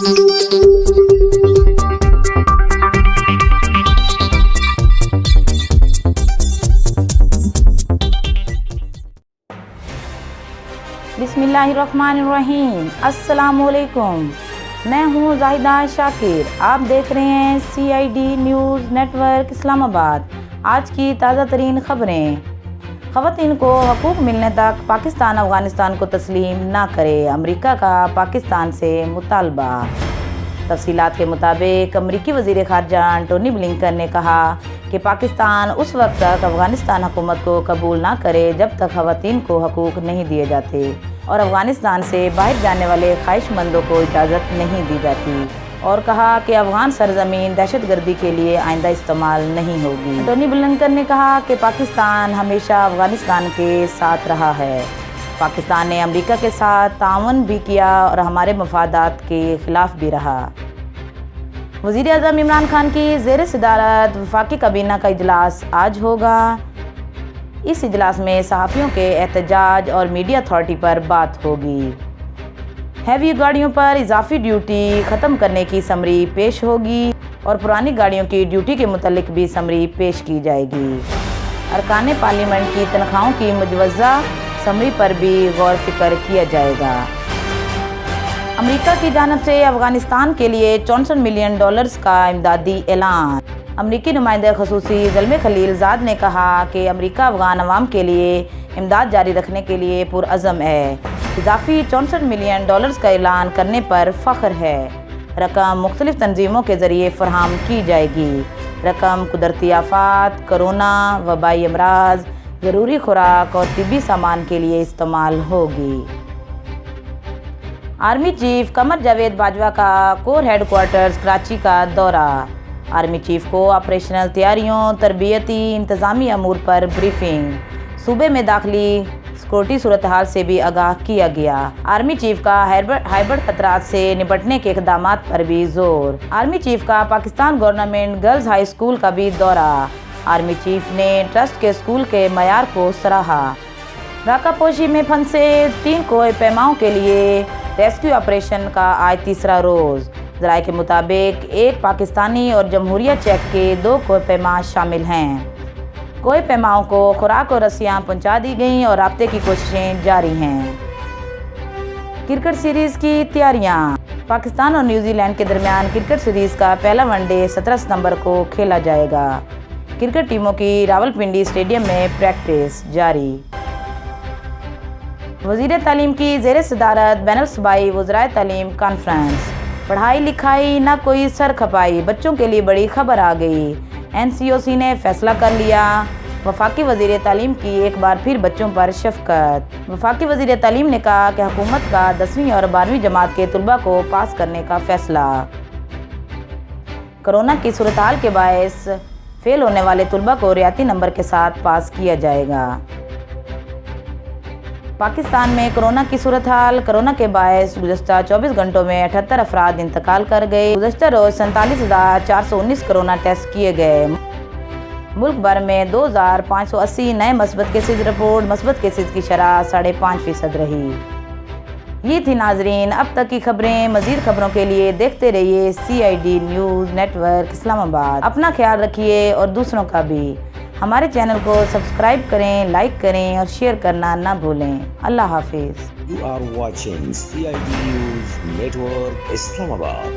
बिस्मिल्लाहिर्रहमानिर्रहीम। अस्सलामुअलैकुम। मैं हूँ जाहिदा शाकिर। आप देख रहे हैं CID न्यूज़ नेटवर्क इस्लामाबाद। आज की ताज़ा तरीन खबरें। ख़वातीन को हकूक़ मिलने तक पाकिस्तान अफ़गानिस्तान को तस्लीम ना करे, अमरीका का पाकिस्तान से मुतालबा। तफसीलात के मुताबिक अमरीकी वज़ीर ख़ारजा एंटोनी ब्लिंकन ने कहा कि पाकिस्तान उस वक्त तक अफ़गानिस्तान हुकूमत को कबूल ना करे जब तक ख़वातीन को हकूक़ नहीं दिए जाते और अफ़गानिस्तान से बाहर जाने वाले ख्वाहिशमंदों को इजाज़त नहीं दी जाती, और कहा कि अफ़गान सरज़मीन दहशतगर्दी के लिए आइंदा इस्तेमाल नहीं होगी। एंटोनी ब्लिंकन ने कहा कि पाकिस्तान हमेशा अफ़गानिस्तान के साथ रहा है। पाकिस्तान ने अमरीका के साथ ताउन भी किया और हमारे मफादात के ख़िलाफ़ भी रहा। वज़ीर-ए-आज़म इमरान खान की ज़ेर सदारत वफाकी काबीना का इजलास आज होगा। इस इजलास में सहाफ़ियों के एहतजाज और मीडिया अथॉरिटी पर बात होगी। हैवी गाड़ियों पर इजाफी ड्यूटी ख़त्म करने की समरी पेश होगी और पुरानी गाड़ियों की ड्यूटी के मुतल्लिक भी समरी पेश की जाएगी। अरकान पार्लियामेंट की तनख्वाहों की मुजवज़ा समरी पर भी गौर फिक्र किया जाएगा। अमेरिका की जानिब से अफ़गानिस्तान के लिए $64 मिलियन का इमदादी ऐलान। अमरीकी नुमाइंदे ख़ुसूसी ज़ल्मे खलीलज़ाद ने कहा कि अमेरिका अफ़गान अवाम के लिए इमदाद जारी रखने के लिए पुरअज़म है। इजाफी $64 मिलियन का ऐलान करने पर फ़ख्र है। रकम मुख्तलिफ़ तंजीमों के ज़रिए फ़राहम की जाएगी। रकम कुदरती आफ़ात, कोरोना, वबाई अमराज, ज़रूरी खुराक और तिब्बी सामान के लिए इस्तेमाल होगी। आर्मी चीफ कमर जावेद बाजवा का कोर हेडक्वार्टर्स कराची का दौरा। आर्मी चीफ को ऑपरेशनल तैयारियों, तरबियती इंतज़ामी अमूर पर ब्रीफिंग। सूबे में दाखिली सिक्योरिटी सूरत हाल से भी आगाह किया गया। आर्मी चीफ का हाइब्रिड खतरात से निपटने के इक़दामात पर भी जोर। आर्मी चीफ का Pakistan government girls high school का भी दौरा। आर्मी चीफ ने ट्रस्ट के स्कूल के मयार को सराहा। राकापोशी में फंसे 3 कोई पैमाओं के लिए रेस्क्यू ऑपरेशन का आज तीसरा रोज़। ज़राए के मुताबिक एक पाकिस्तानी और जमहूरिया चेक के 2 कोई पैमा शामिल हैं। कोई पैमाओं को खुराक और रस्सियाँ पहुँचा दी गईं और राब्ते की कोशिशें जारी हैं। क्रिकेट सीरीज़ की तैयारियाँ। पाकिस्तान और न्यूजीलैंड के दरमियान क्रिकेट सीरीज़ का पहला वनडे 17 सितंबर को खेला जाएगा। क्रिकेट टीमों की रावलपिंडी स्टेडियम में प्रैक्टिस जारी। वज़ीर तालीम की ज़ेर सदारत बैनुल सूबाई वज़राए तालीम कॉन्फ्रेंस। पढ़ाई लिखाई ना कोई सर खपाई, बच्चों के लिए बड़ी खबर आ गई। NCOC ने फैसला कर लिया। वफाकी वज़ीर तालीम की एक बार फिर बच्चों पर शफ़क़त। वफाकी वज़ीर तालीम ने कहा कि हुकूमत का 10वीं और 12वीं जमात के तलबा को पास करने का फ़ैसला। कोरोना की सूरत हाल के बायस फ़ेल होने वाले तलबा को रियायती नंबर के साथ पास किया जाएगा। पाकिस्तान में कोरोना की सूरत हाल। कोरोना के बायस गुज़श्ता 24 घंटों में 78 अफराद इंतकाल कर गए। गुज़श्ता रोज़ 47,419 कोरोना टेस्ट किए गए। मुल्क भर में 2,580 नए मस्बत केसेज रिपोर्ट। मस्बत केसेज की शरह 5.5% रही। ये थी नाजरीन अब तक की खबरें। मज़ीद खबरों के लिए देखते रहिए CID न्यूज़ नेटवर्क इस्लामाबाद। अपना ख्याल रखिए और दूसरों का भी। हमारे चैनल को सब्सक्राइब करें, लाइक करें और शेयर करना ना भूलें। अल्लाह हाफिज़। You are watching CID News Network Islamabad.